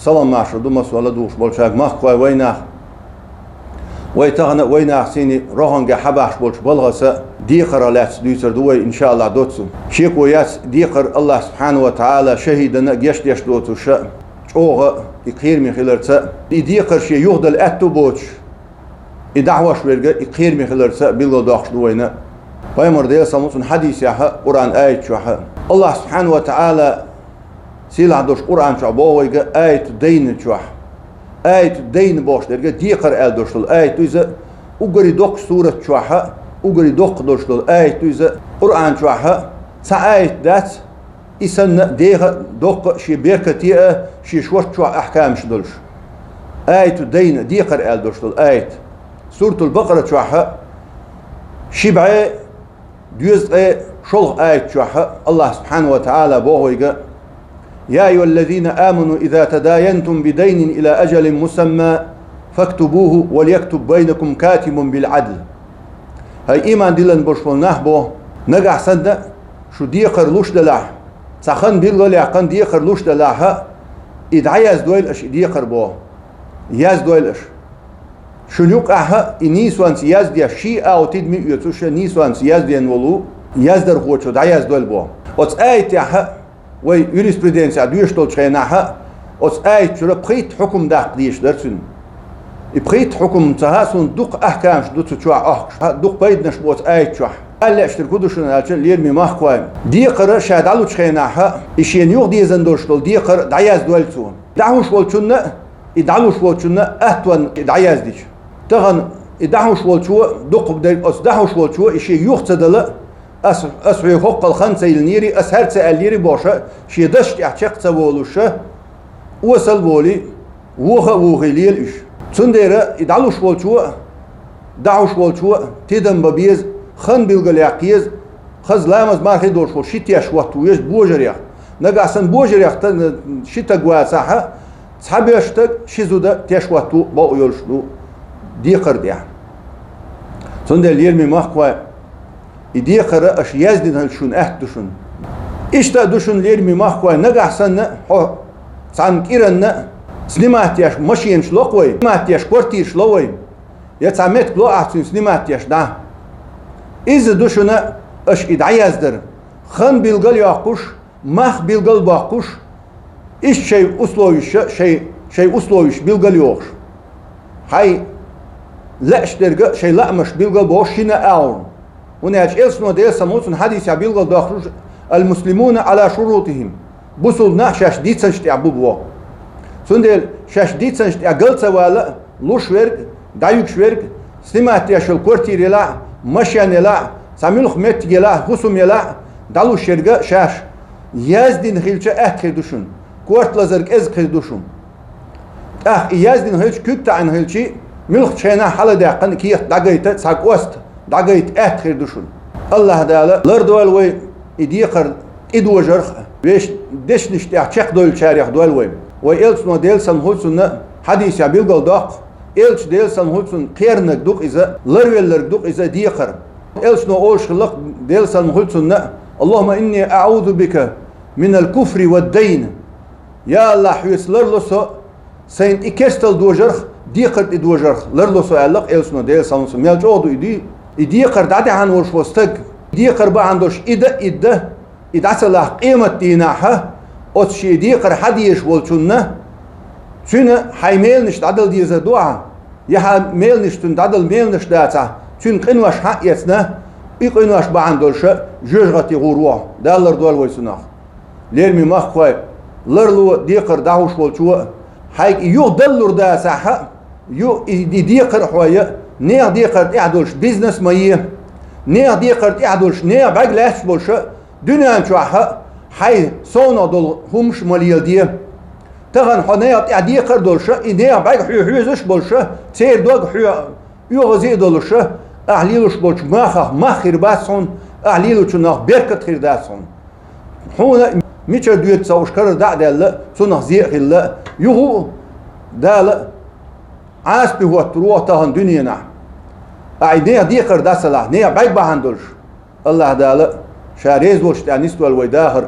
سلام معشر دومس ولا دوش بولشاق مخوي ويناخ ويتغنى ويناخ سيني روحنجا حباش بولش بلغسا ديقر لاتس دويسر دوي إن شاء الله دوتسو شيكو ياس ديقر الله سبحانه وتعالى شهيدنا جيش ديش دوتو شا اوغا يقير من خلرتا ديقر شي يهدل اتو بوش دعوش ورقة يقير من خلرتا بلغ داخش دوينا بايمر ديل ساموسون حديث ياها قرآن آية شوها الله سبحانه وتعالى سيلا دوش قرآن شو بوغا آية دين شوها آية دين باش درجة ديقر آل دوشل آية تويزا وقري دوق سورة شوها وقري دوق دوشل آية تويزا قرآن شوها سا آية دات إسان ديغا دوق شي بيركتيئة شي شوش شوها أحكام شدلش آية دين ديقر آل دوشل آية سورة البقرة شوها شبعي ديوز شلغ آية شوها الله سبحانه وتعالى بوغا يا أيها الذين آمنوا إذا تداينتم بدين إلى أجل مسمى فاكتبوه وليكتب بينكم كاتب بالعدل هاي إيمان دلن بشفل نحبو نقع سنة شو ديقر لوش دلاح سخن بيلغل يعقن ديقر لوش دلاحها إدعياز دويل أش ديقر بو ياز دويل أش شو نيوقعها إنيسوان سياز ديا شيء أو تدمي يتوش نيسوان سياز ديا نولو ياز در خوشو دعياز دويل بو وتس آيت ياها وي يوريسبرودنسيا دويشتول شيناها وتس آيت شو بخيت حكم داق ديش درسن بخيت حكم تهاسون دق أحكام شدو تشوع أحكش دق بيدنش بوت آيت شوح ألا اشتركودو شنو نالشن ليرمي ماخكوايم ديقر شادالو شيناها إشين يوغ دي زندوشتول ديقر دعياز دويلتون دعوش والشنة يدعلوش والشنة أهتوان دعياز ديش تغن يدعوش والشو دق بديك أس دعوش والشو إشي يوختدل أسوي حق الخمسة النيري أسهرت النيري باشا شي دشت يحشق تولوشه وصل بولي وغليل إيش تندير يدعلوش والشو دعوش والشو تدم ببيز خن بالغلياقيز خز لامز مارخي دوش شتيش وقتويش بوجريخ نقاسن بوجريخ شتا قواساها صحابيشتك شيزودا تيش وقتو باو يولشلو ديقر ديا تندير ليرمي مخكوا يديقر أش يزدن هالشون أهدشون إشتا دوشون ليرمي مخكوا نقاسن هو سان كيرن سنيماتيش ماشين شلوقوي سنيماتيش كورتير شلوقوي يتعمد بلو أحسن سنيماتيش دا إذا دوشنا أش إدعي أزدر خن بيلغل ياقوش مخ بيلغل باقوش إيش شيء أسلويش شيء أسلويش بيلغل يوغش هاي لا اشترق شيء لا مش بيلغل بوشينا أون وناش إلسنو ديل سموتن حديث بيلغل داخل المسلمون على شروطهم بوصلنا شاش ديتسن شتعبو بوا سندل شاش ديتسن شتعقل سوالا لوش ورق دايوك شورق سليمات ياشل كورتير يلا مشيان يلا ساميل خميت يلا خصوم يلا دالو شرقة شاش يازدين خيلشة خيدوشن كورت لازرق از خيدوشن يازدين خيلش كوكتا عن خيلشي ملخ شينا حالا داقن كيخ داقايت ساق وست داقايت خيدوشن الله دالا لردوال وي إديقر إدو جرخ ويش دش نشتاق شق دول شاريخ دوال وي وإلس نو ديل سن هولسن حديث يابيلغل داق إلش ديل سن هولسن قيرنك دوق إذا لرويلر دوق إذا ديقر إلش نو أولش خلق ديل سن هولسن اللهم إني أعوذ بك من الكفر والدين يا الله حيس لرلسو سين إكستل دو جرخ ديقر إدو جرخ لرلسو ألق إلش نو ديل سن هولسن ميال جودو إديقر دادي عن ورش وستق ديقر با عندوش إدا إدعسل قيمة ديناها أتشي ديقر حديش والشنة شنو حيميل نشت عدل ديزا دوعا يها ميل نشتن عدل ميل نشت داتا شنو قنواش حق يتنا قنواش با عندوش جوجغتي غوروا دالر دول ويسناخ ليرمي مخوي لرلو ديقر دعوش والشو حيك يو دلر داسا يو ديقر حوية نيع ديقر يعدلش بيزنس مايه نيع ديقر يعدلش نيع باقلاش بولش دنيا شوحة حي صونا دول همش ماليل ديه تغن حنيات يعدي قردولش إنيا بعد حيوزش بولش تير دوغ حيو يوغزي دولش أهليلوش بولش ماخر باسون أهليلوش ناخ بركة خير داسون هنا ميتشر دويت سوش كرر دال سنخ زيق الله يهو دال عاس بهو تروح تهن دنيانا أعيديا دي قرداس الله نيا بعد بهندولش الله دال شاريز ولش تانيست والويداهر